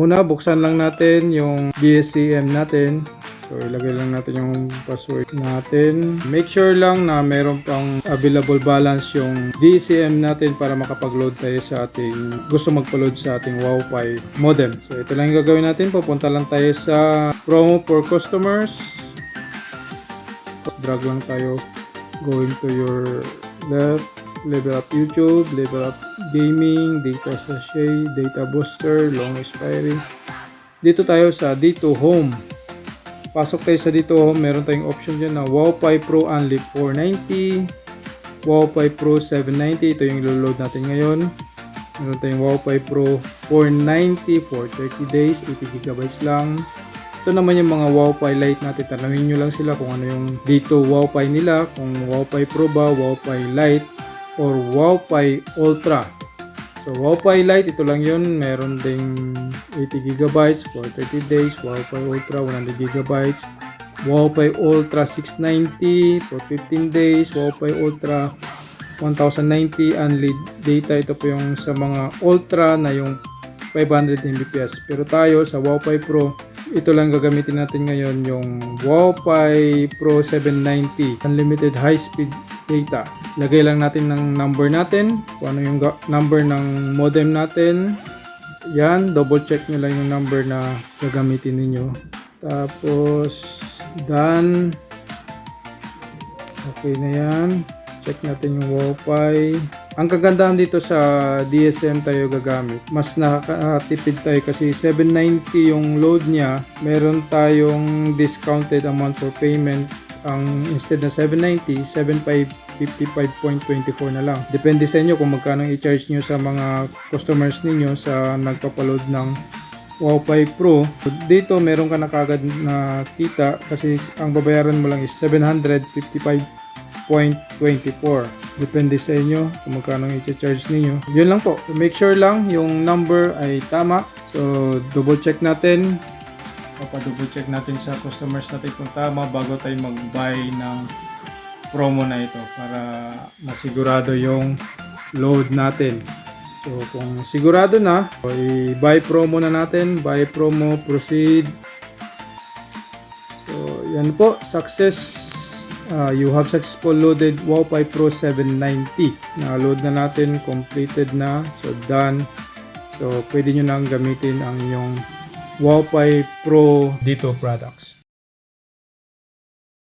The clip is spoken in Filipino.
Una, buksan lang natin yung DSCM natin. So, ilagay lang natin yung password natin. Make sure lang na meron pang available balance yung DSCM natin para makapag-load tayo sa ating, gusto magpa-load sa ating Wi-Fi modem. So, ito lang yung gagawin natin. Pupunta lang tayo sa promo for customers. Drag lang tayo. Going to your left. Level up YouTube, level up gaming, data sachet, data booster, long expiry. Dito tayo sa dito home. Pasok tayo sa dito home, meron tayong option dyan na Wi-Fi Pro only 490, Wi-Fi Pro 790, ito yung ilo-load natin ngayon. Meron tayong Wi-Fi Pro 490 for 30 days, 80GB lang. Ito naman yung mga Wi-Fi Lite natin, tanungin nyo lang sila kung ano yung dito Wi-Fi nila, kung Wi-Fi Pro ba, Wi-Fi Lite, or Wi-Fi Ultra. So, Wi-Fi Lite, ito lang yun. Meron ding 80GB for 30 days. Wi-Fi Ultra, 100GB. Wi-Fi Ultra 690 for 15 days. Wi-Fi Ultra 1090 unlimited data. Ito po yung sa mga Ultra na yung 500 Mbps. Pero tayo sa Wi-Fi Pro, ito lang gagamitin natin ngayon, yung Wi-Fi Pro 790 unlimited high-speed data. Lagay lang natin ng number natin, kung ano yung number ng modem natin. Yan, double check nyo lang yung number na gagamitin ninyo. Tapos done. Okay na yan. Check natin yung Wi-Fi. Ang kagandahan dito sa DSM tayo gagamit, mas nakatipid tayo kasi 790 yung load niya. Meron tayong discounted amount for payment. Ang instead na 790, 7555.24 na lang. Depende sa inyo kung magkano i-charge nyo sa mga customers ninyo sa nagpapaload ng Wi-Fi Pro. Dito meron ka na kagad na kita kasi ang babayaran mo lang is 755.24. Depende sa inyo kung magkano i-charge ninyo. Yun lang po. So, make sure lang yung number ay tama. So, double check natin. Double check natin sa customers natin kung tama bago tayo mag-buy ng promo na ito para masigurado yung load natin. So, kung sigurado na, i-buy promo na natin. Buy promo, proceed. So, yan po. Success. You have successful loaded Wi-Fi Pro 790. Na-load na natin, completed na. So, done. So, pwede nyo nang gamitin ang inyong Wi-Fi Pro dito products.